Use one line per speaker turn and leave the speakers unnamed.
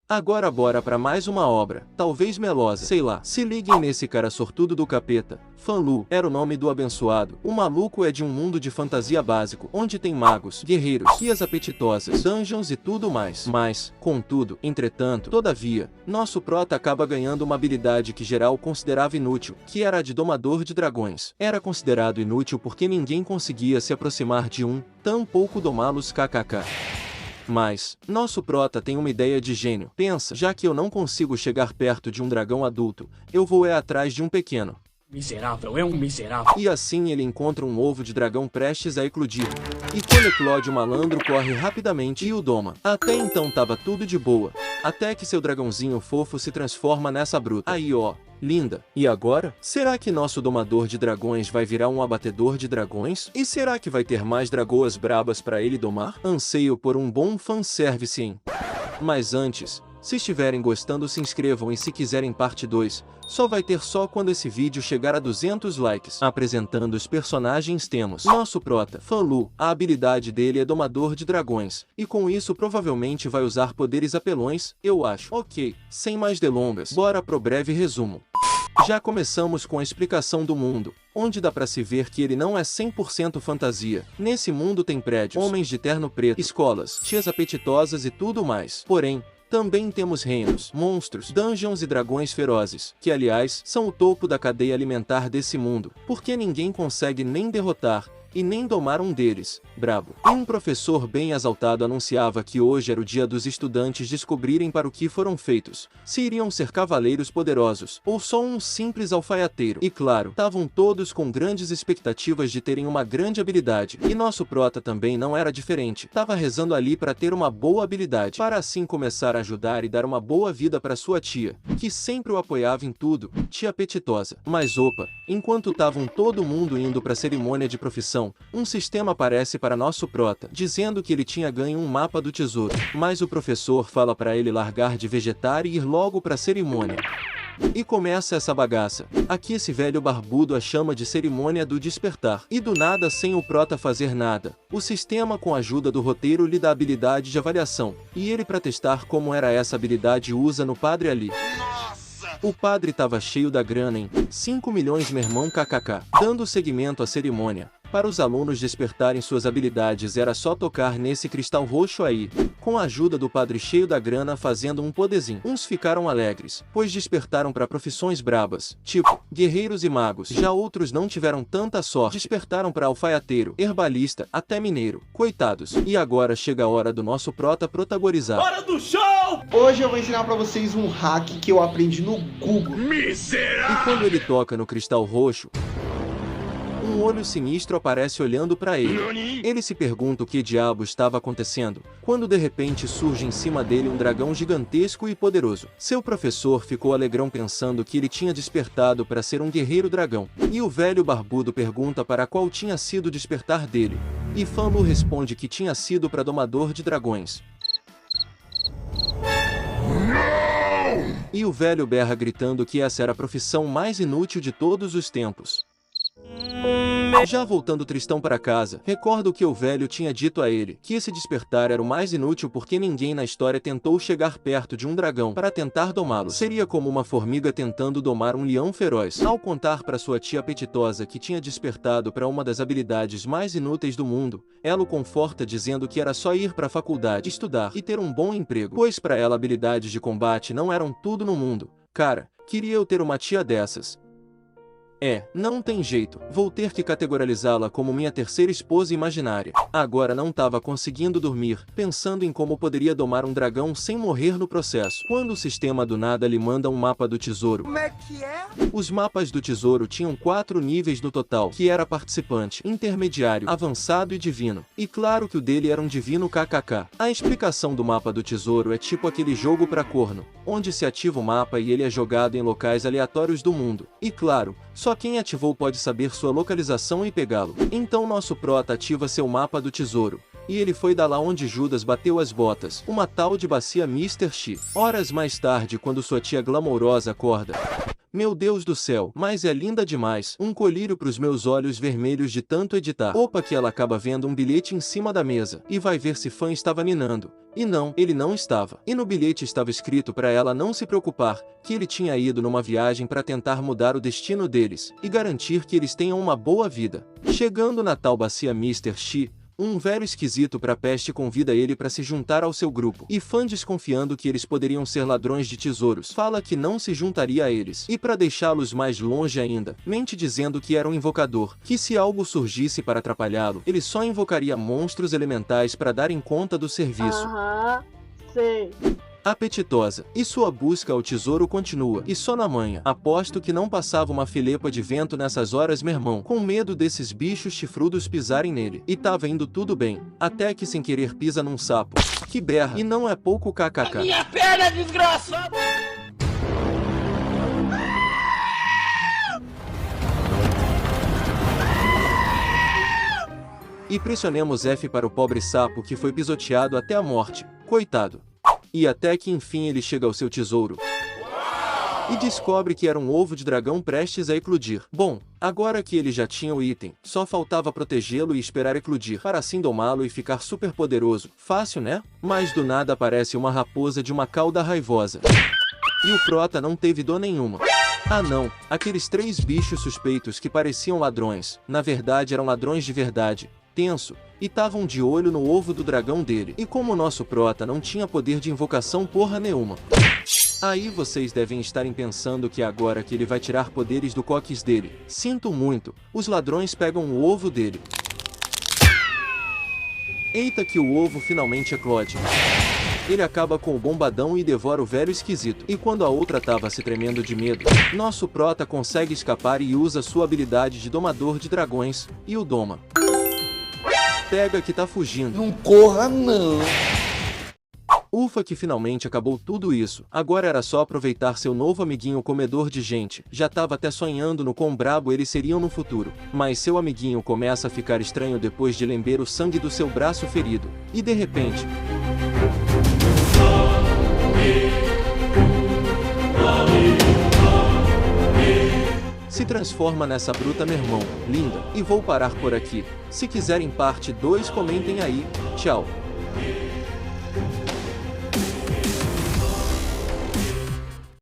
Agora bora pra mais uma obra, talvez melosa, sei lá. Se liguem nesse cara sortudo do capeta. Fan Lu era o nome do abençoado. O maluco é de um mundo de fantasia básico, onde tem magos, guerreiros, guias apetitosas, dungeons e tudo mais. Mas, contudo, entretanto, todavia, nosso prota acaba ganhando uma habilidade que geral considerava inútil, que era a de domador de dragões. Era considerado inútil porque ninguém conseguia se aproximar de um, tampouco domá-los kkk. Mas, nosso prota tem uma ideia de gênio. Pensa, já que eu não consigo chegar perto de um dragão adulto, eu vou atrás de um pequeno.
Miserável, é um miserável.
E assim ele encontra um ovo de dragão prestes a eclodir. E quando eclode, o malandro corre rapidamente e o doma. Até então tava tudo de boa. Até que seu dragãozinho fofo se transforma nessa bruta. Aí ó, linda. E agora? Será que nosso domador de dragões vai virar um abatedor de dragões? E será que vai ter mais dragoas brabas pra ele domar? Anseio por um bom fanservice, hein? Mas antes, se estiverem gostando, se inscrevam, e se quiserem parte 2, só vai ter só quando esse vídeo chegar a 200 likes. Apresentando os personagens, temos nosso prota, Fan Lu. A habilidade dele é domador de dragões, e com isso provavelmente vai usar poderes apelões, eu acho. Ok, sem mais delongas, bora pro breve resumo. Já começamos com a explicação do mundo, onde dá pra se ver que ele não é 100% fantasia. Nesse mundo tem prédios, homens de terno preto, escolas, tias apetitosas e tudo mais. Porém, também temos reinos, monstros, dungeons e dragões ferozes, que aliás, são o topo da cadeia alimentar desse mundo, porque ninguém consegue nem derrotar e nem domar um deles. Brabo. E um professor bem exaltado anunciava que hoje era o dia dos estudantes descobrirem para o que foram feitos, se iriam ser cavaleiros poderosos, ou só um simples alfaiateiro. E claro, estavam todos com grandes expectativas de terem uma grande habilidade, e nosso prota também não era diferente. Tava rezando ali para ter uma boa habilidade, para assim começar a ajudar e dar uma boa vida para sua tia, que sempre o apoiava em tudo, tia apetitosa. Mas opa, enquanto estavam todo mundo indo para a cerimônia de profissão, um sistema aparece para nosso prota, dizendo que ele tinha ganho um mapa do tesouro, mas o professor fala para ele largar de vegetar e ir logo para a cerimônia. E começa essa bagaça. Aqui esse velho barbudo a chama de cerimônia do despertar. E do nada, sem o prota fazer nada, o sistema, com a ajuda do roteiro, lhe dá habilidade de avaliação. E ele, para testar como era essa habilidade, usa no padre ali. O padre tava cheio da grana, hein? 5 milhões, meu irmão, kkk. Dando seguimento à cerimônia, para os alunos despertarem suas habilidades, era só tocar nesse cristal roxo aí, com a ajuda do padre cheio da grana, fazendo um poderzinho. Uns ficaram alegres, pois despertaram para profissões brabas, tipo guerreiros e magos. Já outros não tiveram tanta sorte, despertaram para alfaiateiro, herbalista, até mineiro. Coitados. E agora chega a hora do nosso prota protagonizar.
Hora do show!
Hoje eu vou ensinar pra vocês um hack que eu aprendi no Google.
Miserável!
E quando ele toca no cristal roxo, um olho sinistro aparece olhando para ele. Ele se pergunta o que diabo estava acontecendo, quando de repente surge em cima dele um dragão gigantesco e poderoso. Seu professor ficou alegrão pensando que ele tinha despertado para ser um guerreiro dragão. E o velho barbudo pergunta para qual tinha sido o despertar dele. E Fan Lu responde que tinha sido para domador de dragões. E o velho berra gritando que essa era a profissão mais inútil de todos os tempos. Já voltando Tristão para casa, recorda o que o velho tinha dito a ele, que esse despertar era o mais inútil porque ninguém na história tentou chegar perto de um dragão para tentar domá-lo. Seria como uma formiga tentando domar um leão feroz. Ao contar para sua tia apetitosa que tinha despertado para uma das habilidades mais inúteis do mundo, ela o conforta dizendo que era só ir para a faculdade, estudar e ter um bom emprego, pois para ela habilidades de combate não eram tudo no mundo. Cara, queria eu ter uma tia dessas. Não tem jeito, vou ter que categorizá-la como minha terceira esposa imaginária. Agora não tava conseguindo dormir, pensando em como poderia domar um dragão sem morrer no processo, quando o sistema do nada lhe manda um mapa do tesouro.
Como é que é?
Os mapas do tesouro tinham 4 níveis no total, que era participante, intermediário, avançado e divino. E claro que o dele era um divino kkk. A explicação do mapa do tesouro é tipo aquele jogo pra corno, onde se ativa o mapa e ele é jogado em locais aleatórios do mundo. E claro, só quem ativou pode saber sua localização e pegá-lo. Então nosso prota ativa seu mapa do tesouro, e ele foi da lá onde Judas bateu as botas, uma tal de bacia Mr. X. Horas mais tarde, quando sua tia glamourosa acorda Meu Deus do céu, mas é linda demais. Um colírio pros meus olhos vermelhos de tanto editar. Opa, que ela acaba vendo um bilhete em cima da mesa e vai ver se fã estava ninando. E não, ele não estava. E no bilhete estava escrito para ela não se preocupar, que ele tinha ido numa viagem para tentar mudar o destino deles e garantir que eles tenham uma boa vida. Chegando na tal bacia, Mr. Shi, um velho esquisito pra peste, convida ele para se juntar ao seu grupo. E fã, desconfiando que eles poderiam ser ladrões de tesouros, fala que não se juntaria a eles. E para deixá-los mais longe ainda, mente dizendo que era um invocador, que se algo surgisse para atrapalhá-lo, ele só invocaria monstros elementais para darem conta do serviço.
Sei.
Apetitosa. E sua busca ao tesouro continua. E só na manhã. Aposto que não passava uma filepa de vento nessas horas, meu irmão, com medo desses bichos chifrudos pisarem nele. E tava indo tudo bem, até que sem querer pisa num sapo, que berra, e não é pouco kkk.
Minha perna, desgraçado!
E pressionemos F para o pobre sapo que foi pisoteado até a morte. Coitado. E até que enfim ele chega ao seu tesouro. E descobre que era um ovo de dragão prestes a eclodir. Bom, agora que ele já tinha o item, só faltava protegê-lo e esperar eclodir, para assim domá-lo e ficar super poderoso. Fácil, né? Mas do nada aparece uma raposa de uma cauda raivosa. E o prota não teve dó nenhuma. Ah não, aqueles 3 bichos suspeitos que pareciam ladrões, na verdade eram ladrões de verdade. Tenso, e estavam de olho no ovo do dragão dele. E como o nosso prota não tinha poder de invocação porra nenhuma. Aí vocês devem estarem pensando que agora que ele vai tirar poderes do coquis dele. Sinto muito, os ladrões pegam o ovo dele. Eita que o ovo finalmente eclode. Ele acaba com o bombadão e devora o velho esquisito. E quando a outra tava se tremendo de medo, nosso prota consegue escapar e usa sua habilidade de domador de dragões, e o doma. Pega que tá fugindo.
Não corra não.
Ufa que finalmente acabou tudo isso. Agora era só aproveitar seu novo amiguinho comedor de gente. Já tava até sonhando no quão brabo eles seriam no futuro. Mas seu amiguinho começa a ficar estranho depois de lamber o sangue do seu braço ferido. E de repente... se transforma nessa bruta, meu irmão, linda. E vou parar por aqui. Se quiserem parte 2, comentem aí. Tchau.